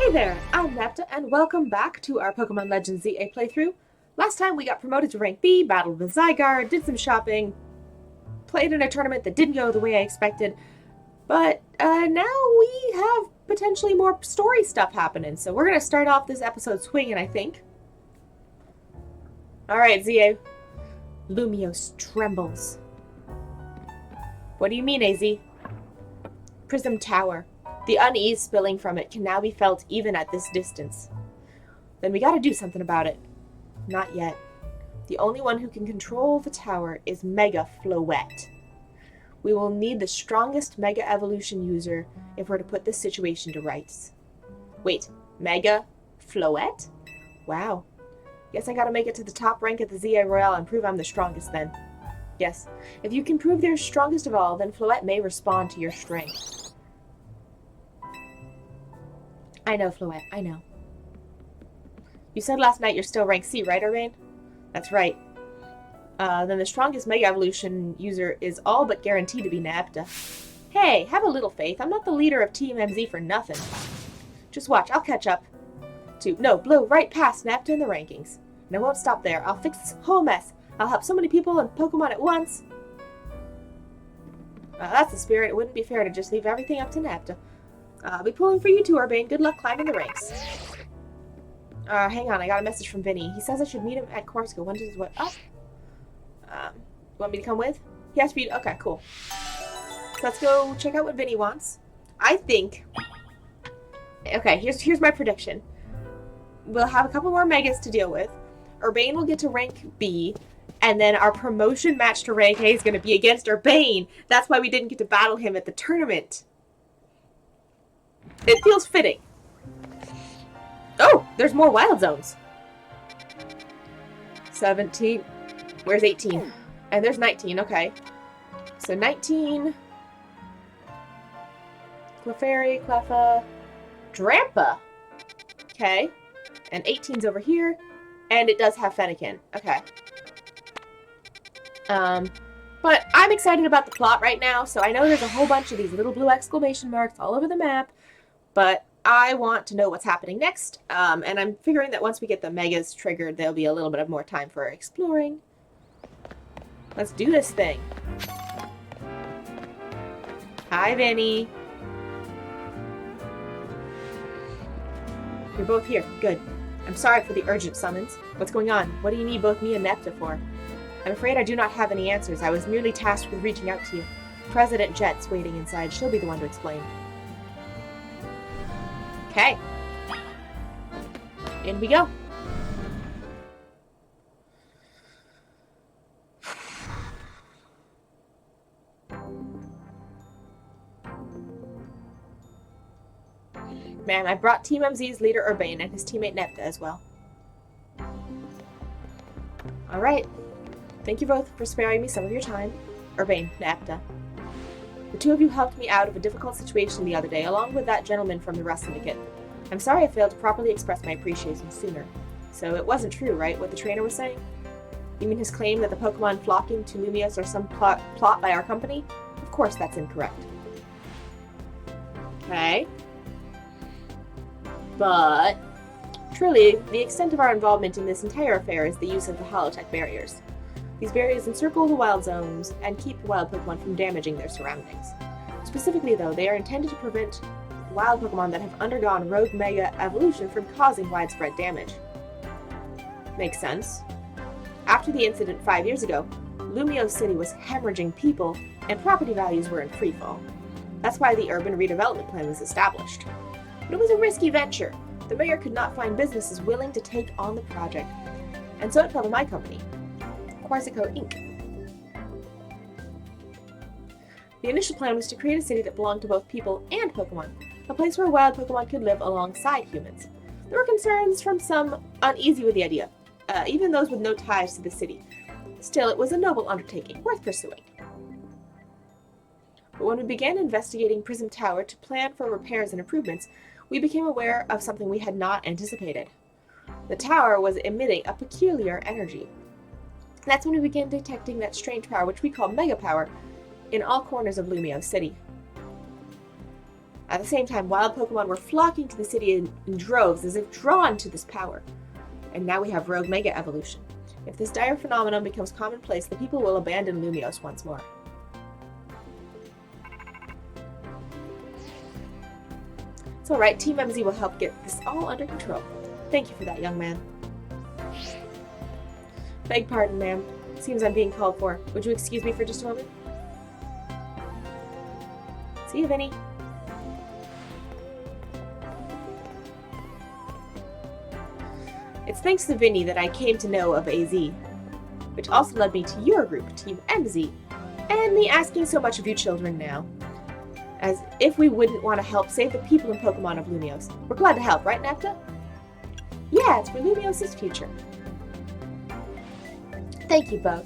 Hey there, I'm Naepta, and welcome back to our Pokemon Legends ZA playthrough. Last time we got promoted to rank B, battled with Zygarde, did some shopping, played in a tournament that didn't go the way I expected, but now we have potentially more story stuff happening, so we're going to start off this episode swinging, I think. Alright, ZA. Lumiose trembles. What do you mean, AZ? Prism Tower. The unease spilling from it can now be felt even at this distance. Then we gotta do something about it. Not yet. The only one who can control the tower is Mega Floette. We will need the strongest Mega Evolution user if we're to put this situation to rights. Wait, Mega Floette? Wow. Guess I gotta make it to the top rank at the ZA Royale and prove I'm the strongest then. Yes, if you can prove they're strongest of all, then Floette may respond to your strength. I know, Floette, I know. You said last night you're still rank C, right, Urbane? That's right. Then the strongest Mega Evolution user is all but guaranteed to be Naepta. Hey, have a little faith. I'm not the leader of Team MZ for nothing. Just watch, I'll catch up. Blow right past Naepta in the rankings. And I won't stop there. I'll fix this whole mess. I'll help so many people and Pokemon at once. That's the spirit. It wouldn't be fair to just leave everything up to Naepta. I'll be pulling for you too, Urbane. Good luck climbing the ranks. Hang on. I got a message from Vinny. He says I should meet him at Corsica. When does what? Oh. Want me to come with? He has to be... Okay, cool. So let's go check out what Vinny wants. I think... Okay, here's my prediction. We'll have a couple more Megas to deal with. Urbane will get to rank B. And then our promotion match to rank A is going to be against Urbane. That's why we didn't get to battle him at the tournament. It feels fitting. Oh, there's more wild zones. 17. Where's 18? And there's 19, okay. So 19. Clefairy, Cleffa, Drampa. Okay. And 18's over here. And it does have Fennekin. Okay. But I'm excited about the plot right now, so I know there's a whole bunch of these little blue exclamation marks all over the map. But I want to know what's happening next, and I'm figuring that once we get the Megas triggered, there'll be a little bit of more time for exploring. Let's do this thing. Hi, Vinny. You're both here. Good. I'm sorry for the urgent summons. What's going on? What do you need both me and Naepta for? I'm afraid I do not have any answers. I was merely tasked with reaching out to you. President Jet's waiting inside. She'll be the one to explain. Okay. In we go. Man, I brought Team MZ's leader Urbane and his teammate Naepta as well. Alright. Thank you both for sparing me some of your time. Urbane, Naepta. The two of you helped me out of a difficult situation the other day, along with that gentleman from the Rust Syndicate. I'm sorry I failed to properly express my appreciation sooner. So it wasn't true, right, what the trainer was saying? You mean his claim that the Pokemon flocking to Lumiose are some plot by our company? Of course that's incorrect. Okay. But truly, the extent of our involvement in this entire affair is the use of the Holotech barriers. These barriers encircle the wild zones and keep wild Pokemon from damaging their surroundings. Specifically, though, they are intended to prevent wild Pokemon that have undergone Rogue Mega Evolution from causing widespread damage. Makes sense. After the incident 5 years ago, Lumiose City was hemorrhaging people, and property values were in freefall. That's why the Urban Redevelopment Plan was established. But it was a risky venture. The mayor could not find businesses willing to take on the project, and so it fell to my company, Corsica Inc. The initial plan was to create a city that belonged to both people and Pokemon, a place where wild Pokemon could live alongside humans. There were concerns from some uneasy with the idea, even those with no ties to the city. Still, it was a noble undertaking, worth pursuing. But when we began investigating Prism Tower to plan for repairs and improvements, we became aware of something we had not anticipated. The tower was emitting a peculiar energy. That's when we began detecting that strange power, which we call Mega Power, in all corners of Lumiose City. At the same time, wild Pokemon were flocking to the city in droves as if drawn to this power. And now we have rogue Mega Evolution. If this dire phenomenon becomes commonplace, the people will abandon Lumiose once more. It's alright, Team MZ will help get this all under control. Thank you for that, young man. Beg pardon, ma'am. Seems I'm being called for. Would you excuse me for just a moment? See you, Vinny. It's thanks to Vinny that I came to know of AZ, which also led me to your group, Team MZ, and me asking so much of you children now. As if we wouldn't want to help save the people and Pokemon of Lumiose. We're glad to help, right, Naepta? Yeah, it's for Lumiose's future. Thank you both.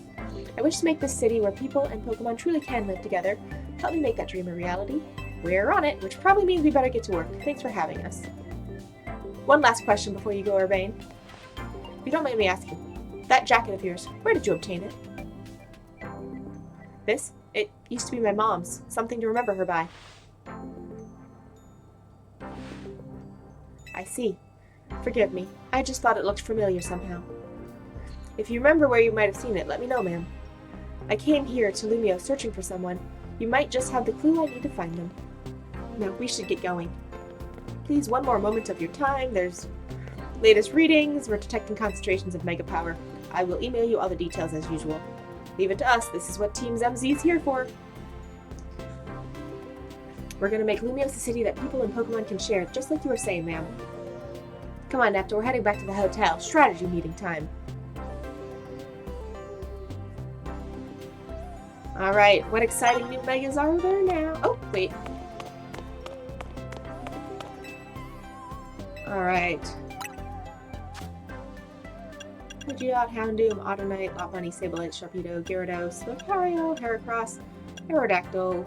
I wish to make this city where people and Pokemon truly can live together. Help me make that dream a reality. We're on it, which probably means we better get to work. Thanks for having us. One last question before you go, Urbane. If you don't mind me asking, that jacket of yours, where did you obtain it? This? It used to be my mom's. Something to remember her by. I see. Forgive me. I just thought it looked familiar somehow. If you remember where you might have seen it, let me know, ma'am. I came here to Lumio searching for someone. You might just have the clue I need to find them. Now, we should get going. Please, one more moment of your time. There's latest readings. We're detecting concentrations of Mega Power. I will email you all the details as usual. Leave it to us. This is what Team MZ is here for. We're going to make Lumiose a city that people and Pokemon can share, just like you were saying, ma'am. Come on, Naepta. We're heading back to the hotel. Strategy meeting time. Alright, what exciting new Megas are there now? Oh, wait. Alright. Pidgeot, Houndoom, Automite, Lopunny, Sableye, Sharpedo, Gyarados, Lucario, Heracross, Aerodactyl,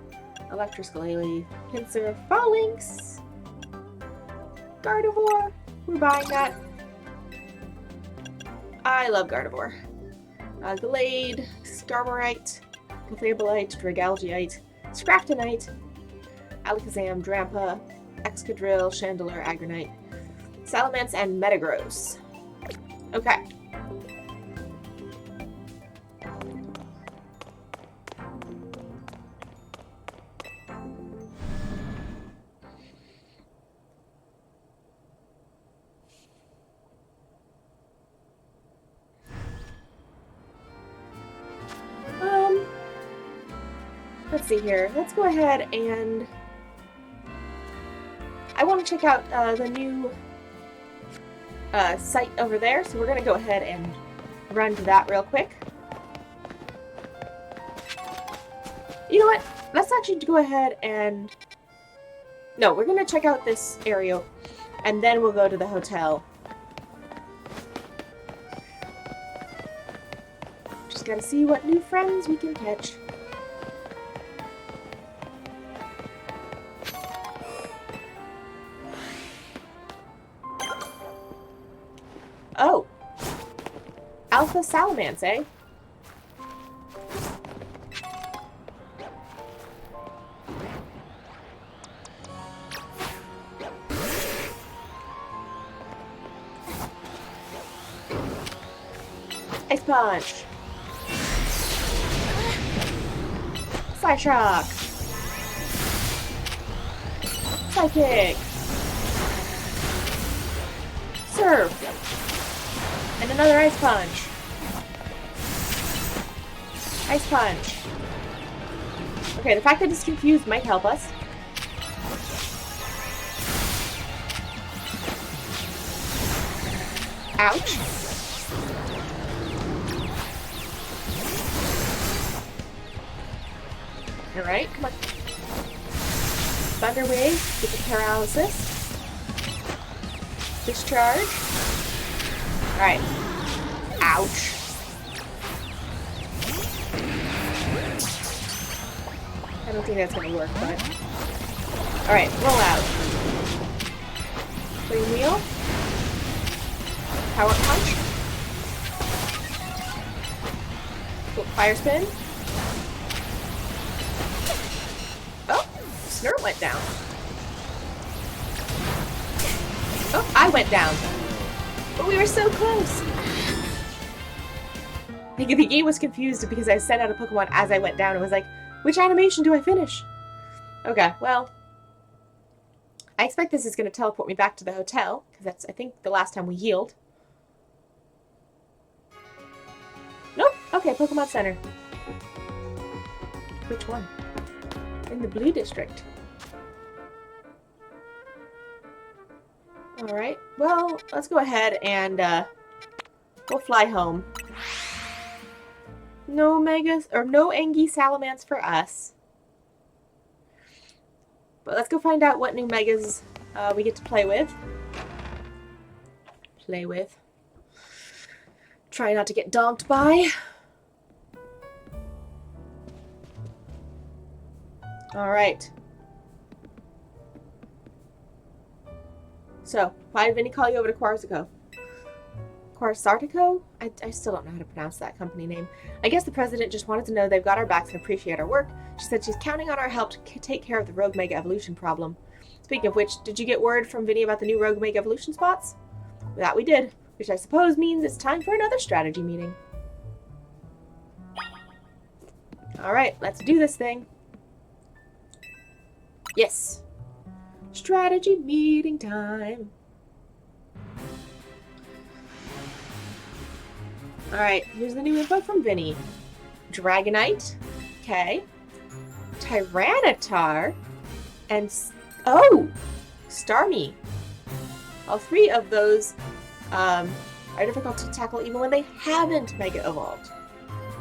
Electroscalele, Pinsir, Phalanx, Gardevoir. We're buying that. I love Gardevoir. Glade, Skarmoryte, Clefabulite, Dragalgeite, Scraftonite, Alakazam, Drampa, Excadrill, Chandelure, Aggronite, Salamence, and Metagross. Okay. Let's see here. Let's go ahead and... I want to check out the new site over there, so we're going to go ahead and run to that real quick. You know what? Let's actually go ahead and... No, we're going to check out this area, and then we'll go to the hotel. Just gotta see what new friends we can catch. Oh! Alpha Salamence, eh? Ice Punch! Psyshock! Psychic! Surf! And another Ice Punch! Ice Punch! Okay, the fact that it's confused might help us. Ouch! Alright, come on. Thunder Wave, get the paralysis. Discharge. Alright. Ouch. I don't think that's gonna work, but... Alright, roll out. Flame Wheel. Power Punch. Fire Spin. Oh! Snurl went down. Oh, I went down. But we were so close. The game was confused because I sent out a Pokemon as I went down. It was like, which animation do I finish? Okay, well, I expect this is going to teleport me back to the hotel, because that's, I think, the last time we healed. Nope. Okay, Pokemon Center. Which one? In the Blue District. Alright, well, let's go ahead and we'll fly home. No Megas, or no Angie Salamence for us. But let's go find out what new Megas we get to play with. Try not to get donked by. Alright. So, why did Vinny call you over to Quarzico? Quarzartico? I still don't know how to pronounce that company name. I guess the president just wanted to know they've got our backs and appreciate our work. She said she's counting on our help to take care of the Rogue Mega Evolution problem. Speaking of which, did you get word from Vinny about the new Rogue Mega Evolution spots? That we did, which I suppose means it's time for another strategy meeting. Alright, let's do this thing. Yes. Strategy meeting time. Alright, here's the new info from Vinny. Dragonite. Okay. Tyranitar. And... oh! Starmie. All three of those are difficult to tackle even when they haven't Mega Evolved.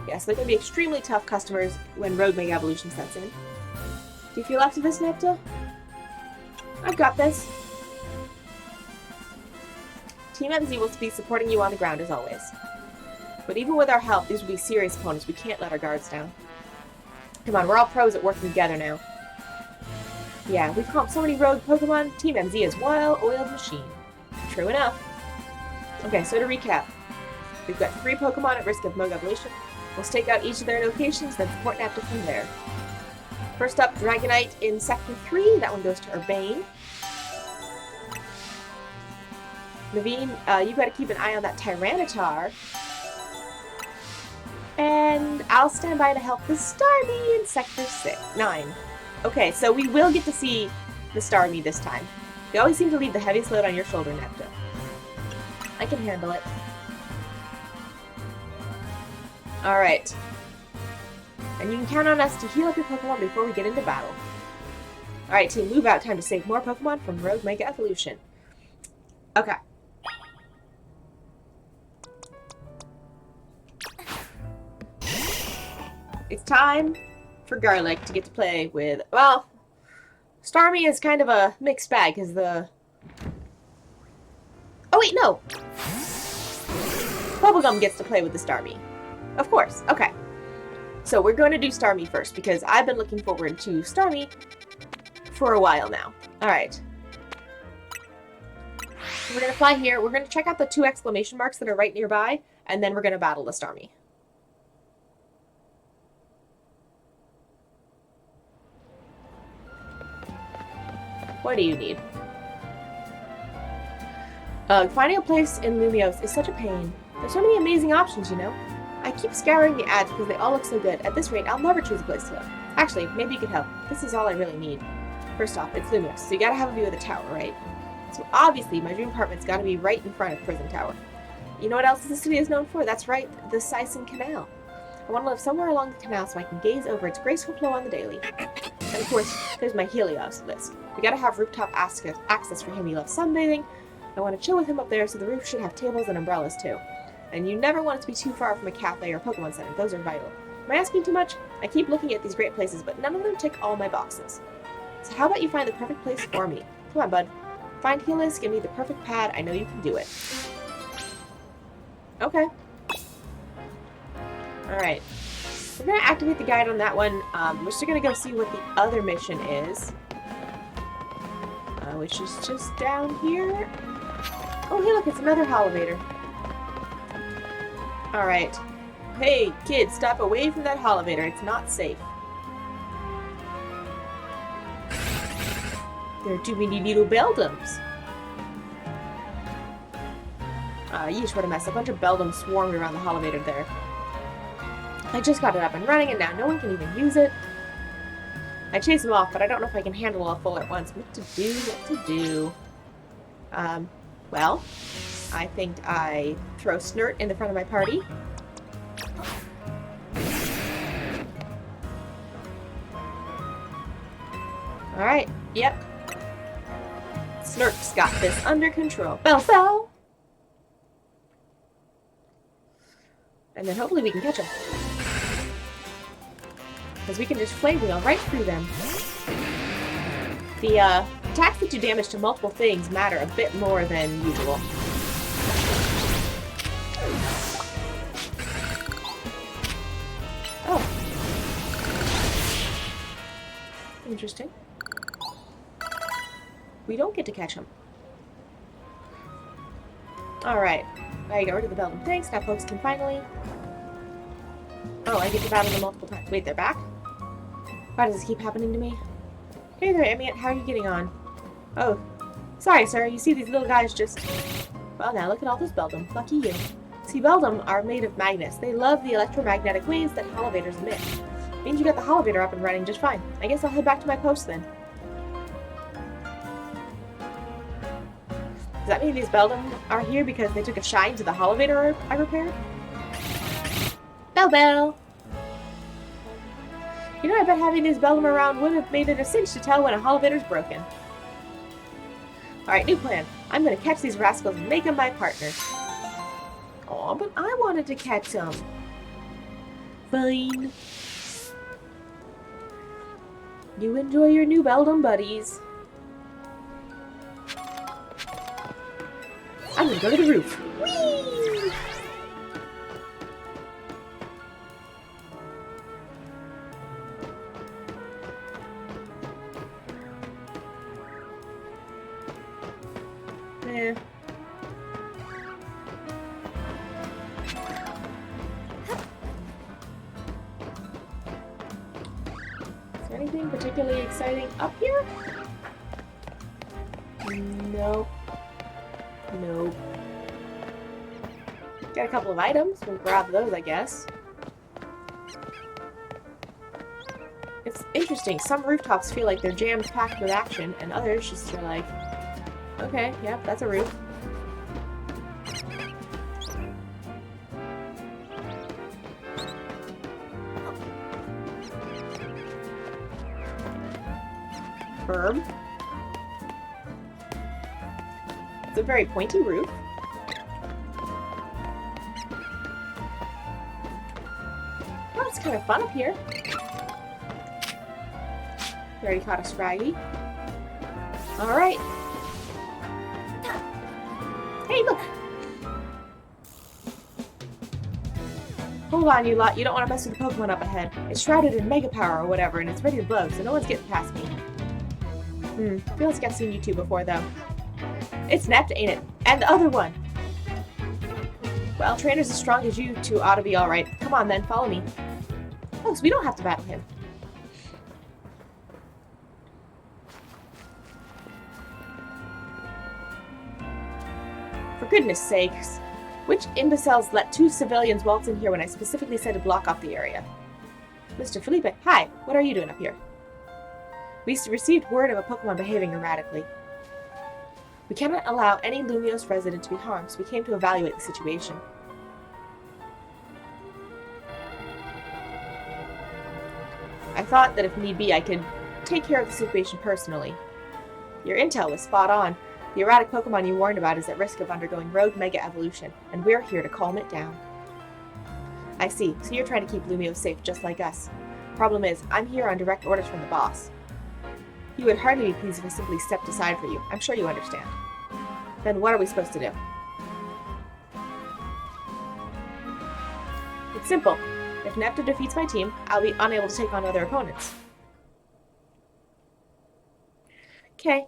Yes, they're going to be extremely tough customers when Rogue Mega Evolution sets in. Do you feel up to this, Naepta? I've got this. Team MZ will be supporting you on the ground as always. But even with our help, these will be serious opponents. We can't let our guards down. Come on, we're all pros at working together now. Yeah, we've caught so many rogue Pokemon. Team MZ is well-oiled machine. True enough. Okay, so to recap. We've got 3 Pokemon at risk of Mega Evolution. We'll stake out each of their locations, then support Naepta from there. First up, Dragonite in Sector 3. That one goes to Urbane. Naveen, you gotta keep an eye on that Tyranitar. And I'll stand by to help the Starmie in Sector 9. Okay, so we will get to see the Starmie this time. You always seem to leave the heaviest load on your shoulder, Naepta. I can handle it. Alright. And you can count on us to heal up your Pokemon before we get into battle. Alright, team, move out. Time to save more Pokemon from Rogue Mega Evolution. Okay. It's time for Garlic to get to play with... well, Starmie is kind of a mixed bag, because the... oh, wait, no! Bubblegum gets to play with the Starmie. Of course. Okay. So we're going to do Starmie first, because I've been looking forward to Starmie for a while now. Alright. We're going to fly here. We're going to check out the 2 exclamation marks that are right nearby, and then we're going to battle the Starmie. What do you need? Finding a place in Lumiose is such a pain. There's so many amazing options, you know? I keep scouring the ads because they all look so good. At this rate, I'll never choose a place to live. Actually, maybe you could help. This is all I really need. First off, it's Lumiose, so you gotta have a view of the tower, right? So obviously, my dream apartment's gotta be right in front of Prison Tower. You know what else the city is known for? That's right, the Sison Canal. I want to live somewhere along the canal so I can gaze over its graceful flow on the daily. And of course, there's my Helios list. We gotta have rooftop access for him. He loves sunbathing. I want to chill with him up there, so the roof should have tables and umbrellas too. And you never want it to be too far from a cafe or Pokemon Center. Those are vital. Am I asking too much? I keep looking at these great places, but none of them tick all my boxes. So how about you find the perfect place for me? Come on, bud. Find Helios, give me the perfect pad. I know you can do it. Okay. Alright. We're going to activate the guide on that one. We're still going to go see what the other mission is. Which is just down here. Oh, hey, look, it's another Holovator. Alright. Hey, kids, stop away from that Holovator. It's not safe. There are too many little Beldums. Yeesh, what a mess. A bunch of Beldum swarmed around the elevator there. I just got it up and running, and now no one can even use it. I chase them off, but I don't know if I can handle all full at once. What to do? Well, I think I throw Snert in the front of my party. Alright, yep. Snert's got this under control. Bell! And then hopefully we can catch him. Because we can just flame wheel right through them. The attacks that do damage to multiple things matter a bit more than usual. Oh. Interesting. We don't get to catch him. Alright. I got rid of the Beldum. Thanks, now folks can finally... Oh, I get to battle them multiple times. Wait, they're back? Why does this keep happening to me? Hey there, Emmett. How are you getting on? Oh. Sorry, sir. You see these little guys just... Well, now look at all this Beldum. Lucky you. See, Beldum are made of magnets. They love the electromagnetic waves that holovators emit. Means you got the holovator up and running just fine. I guess I'll head back to my post then. Does that mean these Beldum are here because they took a shine to the holovator I repaired? Bell! You know, I bet having these Beldum around would have made it a cinch to tell when a holovator's broken. Alright, new plan. I'm gonna catch these rascals and make them my partners. Aw, but I wanted to catch them. Fine. You enjoy your new Beldum buddies. I'm gonna go to the roof. Whee! Eh. Is there anything particularly exciting up here? No. Nope. Got a couple of items. We'll grab those, I guess. It's interesting. Some rooftops feel like they're jam-packed with action, and others just are like, okay, yep, that's a roof. Firm. It's a very pointy roof. Oh, it's kind of fun up here. We already caught a Scraggy. Alright. Hey, look! Hold on, you lot. You don't want to mess with the Pokemon up ahead. It's shrouded in Mega Power or whatever, and it's ready to blow, so no one's getting past me. Feels like I've seen you two before, though. It's Naepta, ain't it? And the other one! Well, trainers as strong as you two ought to be alright. Come on then, follow me. Oh, so we don't have to battle him. For goodness sakes. Which imbeciles let two civilians waltz in here when I specifically said to block off the area? Mr. Felipe, hi! What are you doing up here? We received word of a Pokemon behaving erratically. We cannot allow any Lumiose resident to be harmed, so we came to evaluate the situation. I thought that if need be, I could take care of the situation personally. Your intel was spot on. The erratic Pokemon you warned about is at risk of undergoing rogue Mega Evolution, and we're here to calm it down. I see, so you're trying to keep Lumiose safe just like us. Problem is, I'm here on direct orders from the boss. You would hardly be pleased if I simply stepped aside for you. I'm sure you understand. Then what are we supposed to do? It's simple. If Naepta defeats my team, I'll be unable to take on other opponents. Okay.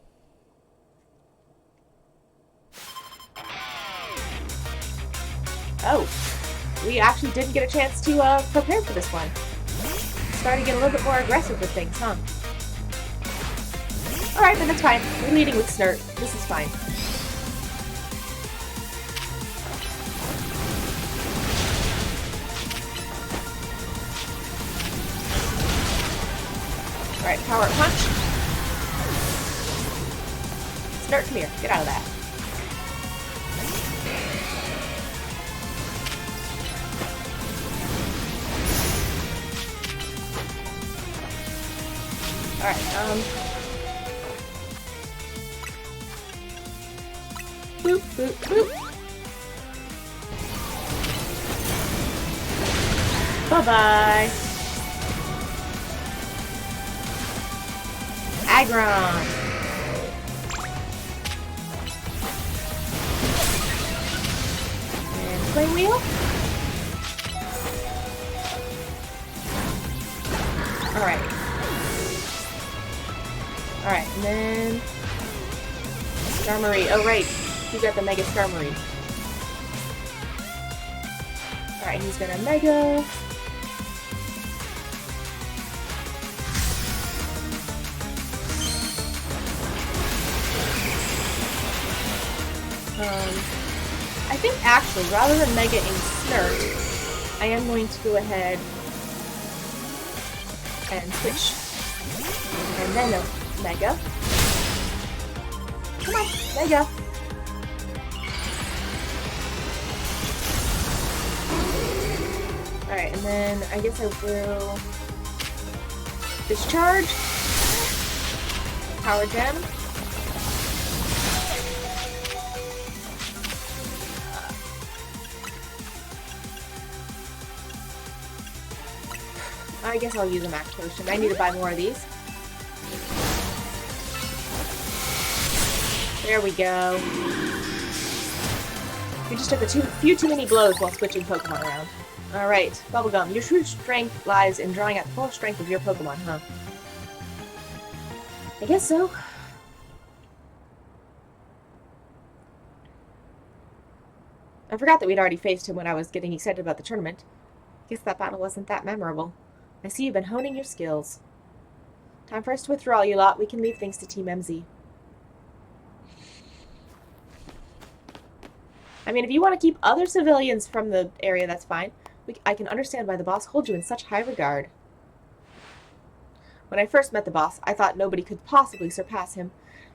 Oh. We actually didn't get a chance to prepare for this one. Starting to get a little bit more aggressive with things, huh? Alright, then that's fine. We're leading with Snert. This is fine. Alright, power punch. Snart, come here. Get out of that. Alright, boop, boop, boop. Bye-bye. Aggron. And flame wheel. Alright. Alright, and then Starmie. Oh right, you got the Mega Starmie. Alright, he's gonna Mega. I think actually, rather than Mega in Snart, I am going to go ahead and switch. And then a Mega. Come on, Mega. Alright, and then I guess I will discharge. Power Gem. I guess I'll use a max potion. I need to buy more of these. There we go. We just took a few too many blows while switching Pokemon around. Alright, Bubblegum. Your true strength lies in drawing out the full strength of your Pokemon, huh? I guess so. I forgot that we'd already faced him when I was getting excited about the tournament. Guess that battle wasn't that memorable. I see you've been honing your skills. Time for us to withdraw, you lot. We can leave things to Team MZ. I mean, if you want to keep other civilians from the area, that's fine. I can understand why the boss holds you in such high regard. When I first met the boss, I thought nobody could possibly surpass him.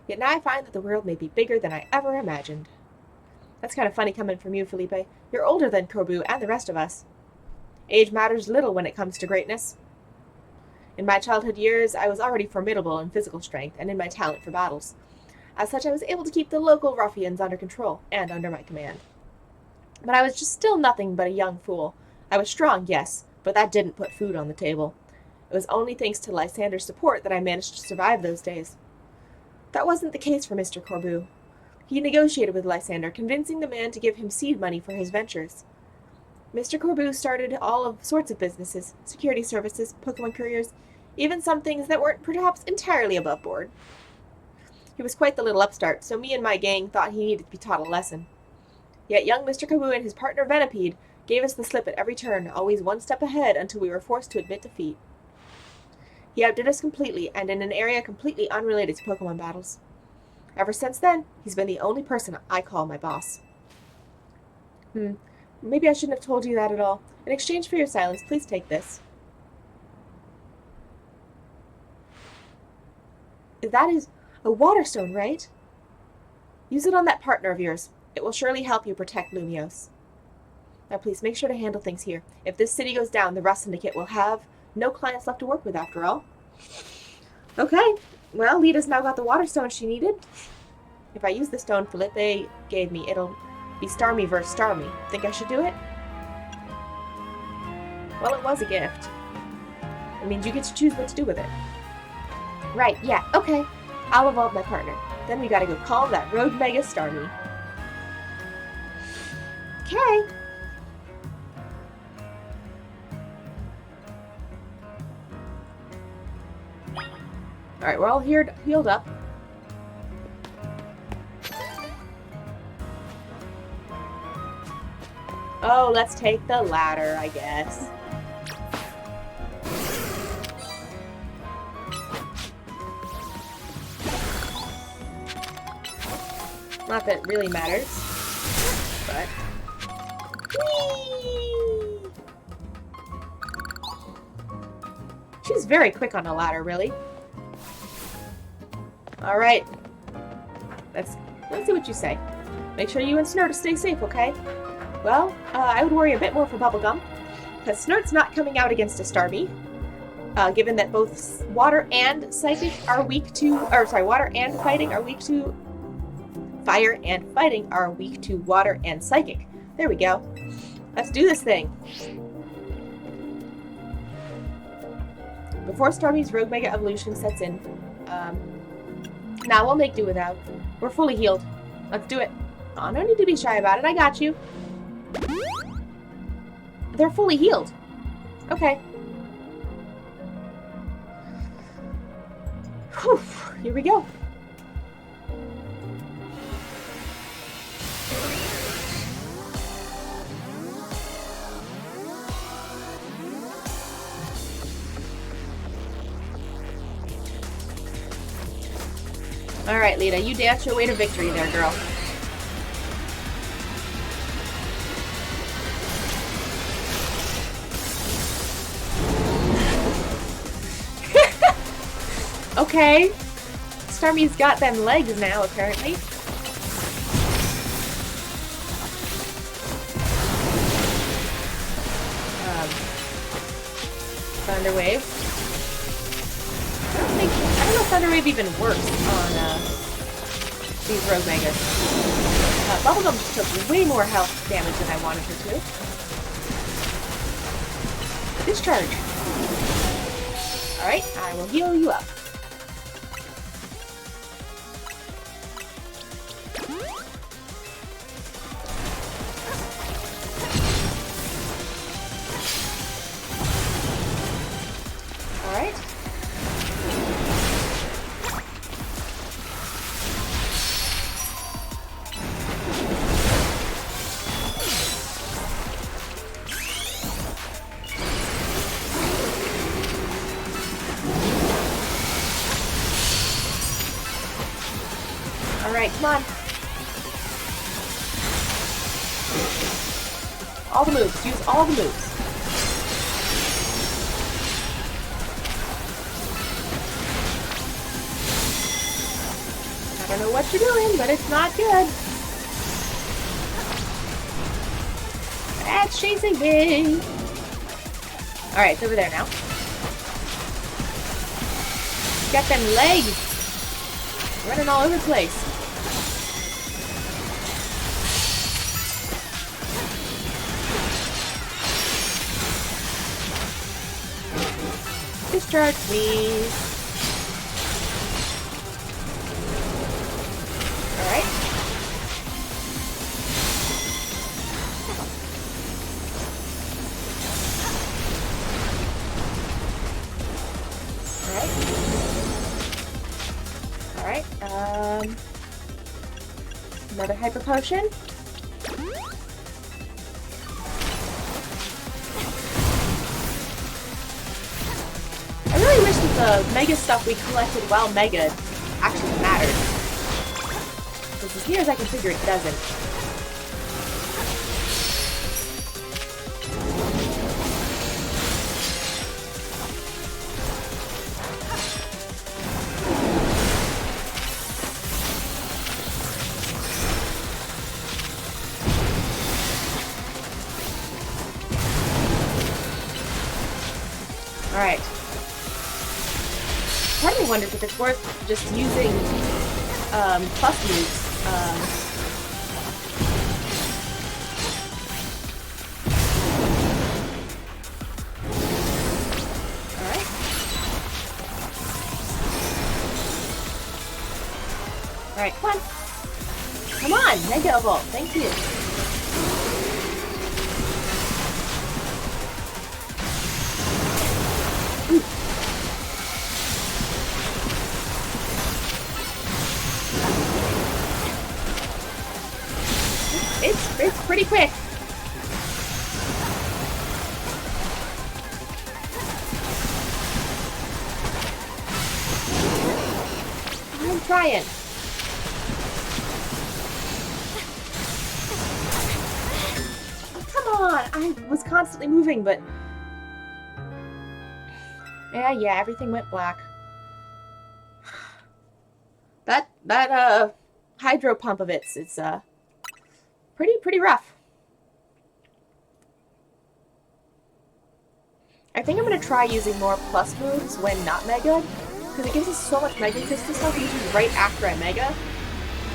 Yet now I find that the world may be bigger than I ever imagined. That's kind of funny coming from you, Felipe. You're older than Corbu and the rest of us. Age matters little when it comes to greatness. In my childhood years, I was already formidable in physical strength and in my talent for battles. As such, I was able to keep the local ruffians under control and under my command. But I was just still nothing but a young fool. I was strong, yes, but that didn't put food on the table. It was only thanks to Lysander's support that I managed to survive those days. That wasn't the case for Mr. Corbu. He negotiated with Lysander, convincing the man to give him seed money for his ventures. Mr. Corbu started all sorts of businesses, security services, Pokemon couriers, even some things that weren't perhaps entirely above board. He was quite the little upstart, so me and my gang thought he needed to be taught a lesson. Yet young Mr. Corbu and his partner Venipede gave us the slip at every turn, always one step ahead until we were forced to admit defeat. He outdid us completely, and in an area completely unrelated to Pokemon battles. Ever since then, he's been the only person I call my boss. Maybe I shouldn't have told you that at all. In exchange for your silence, please take this. That is a water stone, right? Use it on that partner of yours. It will surely help you protect Lumiose. Now please, make sure to handle things here. If this city goes down, the Rust Syndicate will have no clients left to work with after all. Okay, well, Lita's now got the water stone she needed. If I use the stone Felipe gave me, it'll be Starmie versus Starmie. Think I should do it? Well, it was a gift. It means you get to choose what to do with it. Right, yeah, okay. I'll evolve my partner. Then we gotta go calm that rogue Mega Starmie. Okay. Alright, we're all healed up. Oh, let's take the ladder, I guess. Not that it really matters, but... Whee! She's very quick on a ladder, really. Alright. Let's see what you say. Make sure you and Snurt stay safe, okay? Well, I would worry a bit more for Bubblegum, because Snurt's not coming out against a Starmie, given that both water and psychic are weak to... Or, sorry, water and fighting are weak to... Fire and fighting are weak to water and psychic. There we go. Let's do this thing. Before Starmie's Rogue Mega Evolution sets in, now we'll make do without. We're fully healed. Let's do it. Aw, no need to be shy about it. I got you. They're fully healed. Okay. Whew. Here we go. Alright, Lita, you dance your way to victory there, girl. Okay. Starmie's got them legs now, apparently. Thunder Wave. I don't know if Thunder Wave even works on these Rogue Megas. Bubblegum just took way more health damage than I wanted her to. Discharge. Alright, I will heal you up. Alright. Alright, come on. All the moves. Use all the moves. I don't know what you're doing, but it's not good. That's chasing me. Alright, it's over there now. Got them legs. Running all over the place. Discharge, please. Alright. Alright. Alright, another Hyper Potion. I really wish that the Mega stuff we collected while Mega actually mattered. Because as near as I can figure, it doesn't. Alright. Part of me wonders if it's worth just using plus moves. Alright. Alright, come on. Come on, Mega Evolve. Thank you. It's pretty quick. I'm trying. Come on! I was constantly moving, but... Yeah, everything went black. That hydro pump of it's pretty rough. I think I'm gonna try using more plus moves when not Mega, because it gives us so much Mega Crystal stuff usually right after I Mega.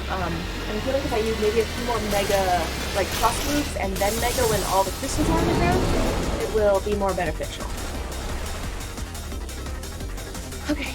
And I feel like if I use maybe a few more Mega, like, plus moves and then Mega when all the crystals are on the ground, it will be more beneficial. Okay.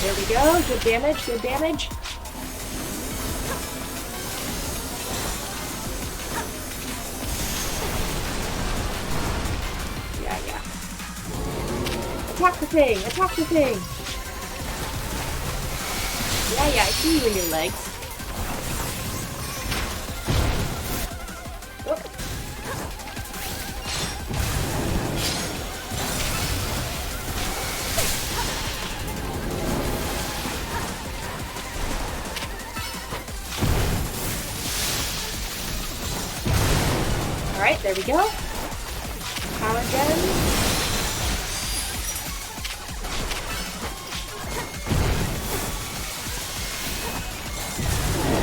There we go. Good damage, good damage. Yeah. Attack the thing! Attack the thing! Yeah, I see you in your legs. Oh. Alright, there we go. Power Gem.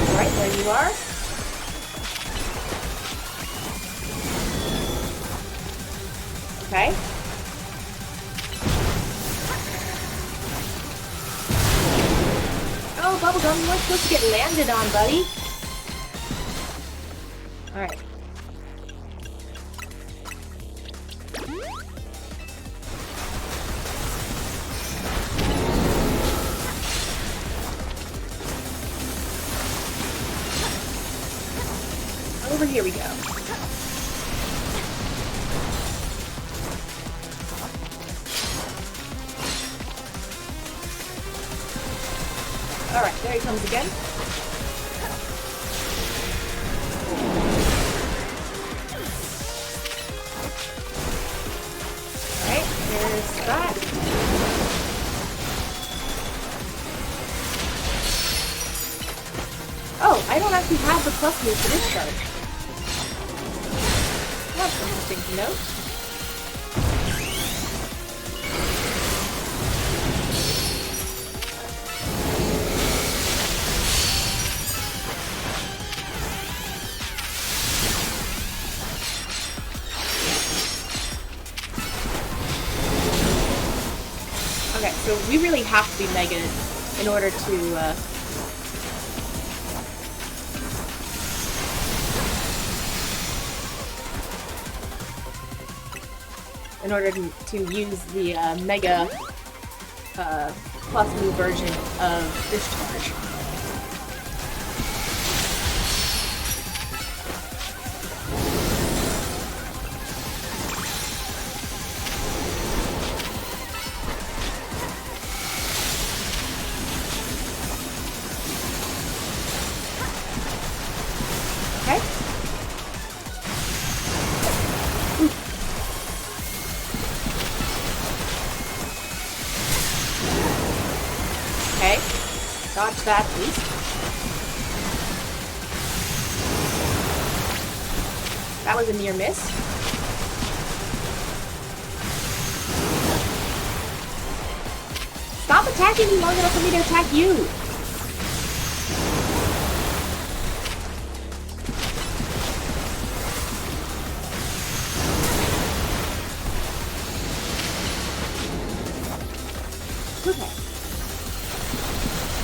Alright, there you are. Okay. Oh, Bubblegum, you weren't supposed to get landed on, buddy. Alright. Over here we go. Alright, there he comes again. Alright, there's that. Oh, I don't actually have the plus move for this charge. That's interesting to note. Okay, so we really have to be Mega in order to, to use the Mega plus move version of Discharge. Okay. Okay, dodge that, please. That was a near miss. Stop attacking me long enough for me to attack you! Okay.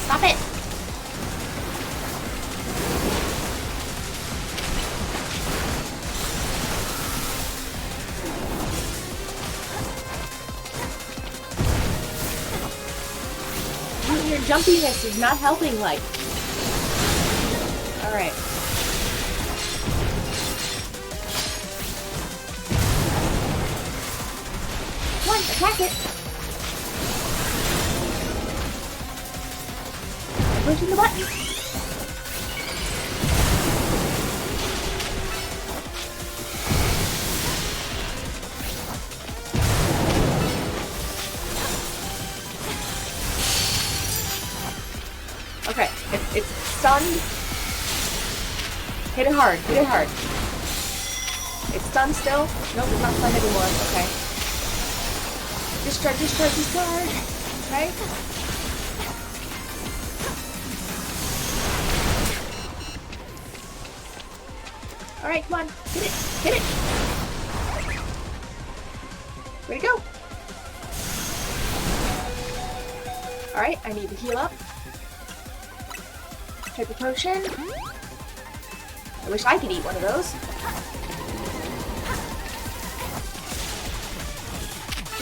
Stop it! jumpiness is not helping life. Alright. Come on, attack it! I'm pushing the button. Okay, it's stunned. Hit it hard, hit it hard. It's stunned still? Nope, it's not stunned anymore. Okay. Discharge, discharge, discharge. Okay. Alright, come on. Hit it. Hit it. Way to go. Alright, I need to heal up. Hyper potion. I wish I could eat one of those.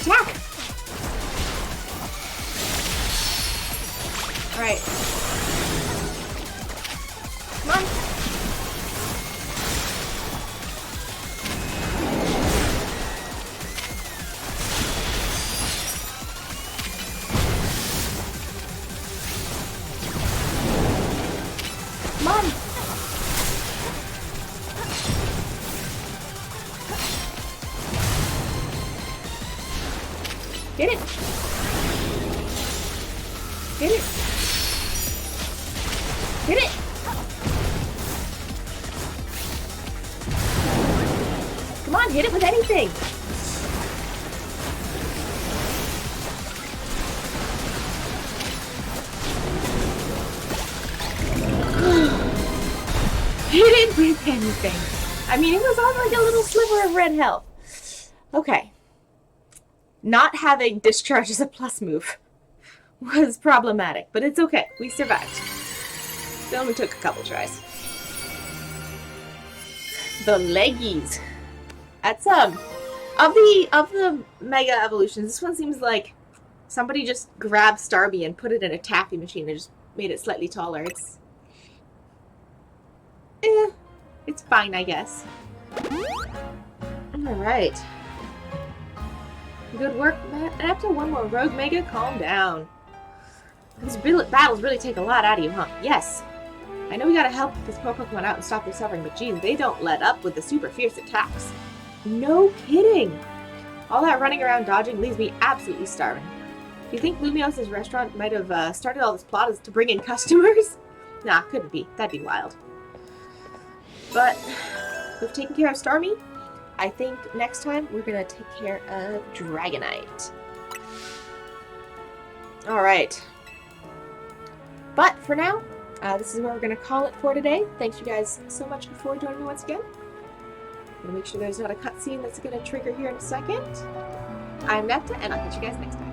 Attack! Alright. Come on. Come on! Get it! Get it! Get it! Come on, hit it with anything! Hit it with anything! I mean, it was on like a little sliver of red health. Okay. Not having discharge as a plus move was problematic, but it's okay. We survived. It only took a couple tries. The leggies. That's of the mega evolutions, this one seems like somebody just grabbed Starmie and put it in a taffy machine and just made it slightly taller. It's fine, I guess. Alright. Good work, Naepta. One more rogue mega. Calm down. These battles really take a lot out of you, huh? Yes. I know we gotta help this poor Pokemon out and stop their suffering, but geez, they don't let up with the super fierce attacks. No kidding! All that running around dodging leaves me absolutely starving. Do you think Lumios's restaurant might have started all this plot as to bring in customers? Nah, couldn't be. That'd be wild. But we've taken care of Starmie. I think next time we're gonna take care of Dragonite. Alright. But for now, this is where we're gonna call it for today. Thanks you guys so much for joining me once again. I'm gonna make sure there's not a cutscene that's gonna trigger here in a second. I'm Naepta, and I'll catch you guys next time.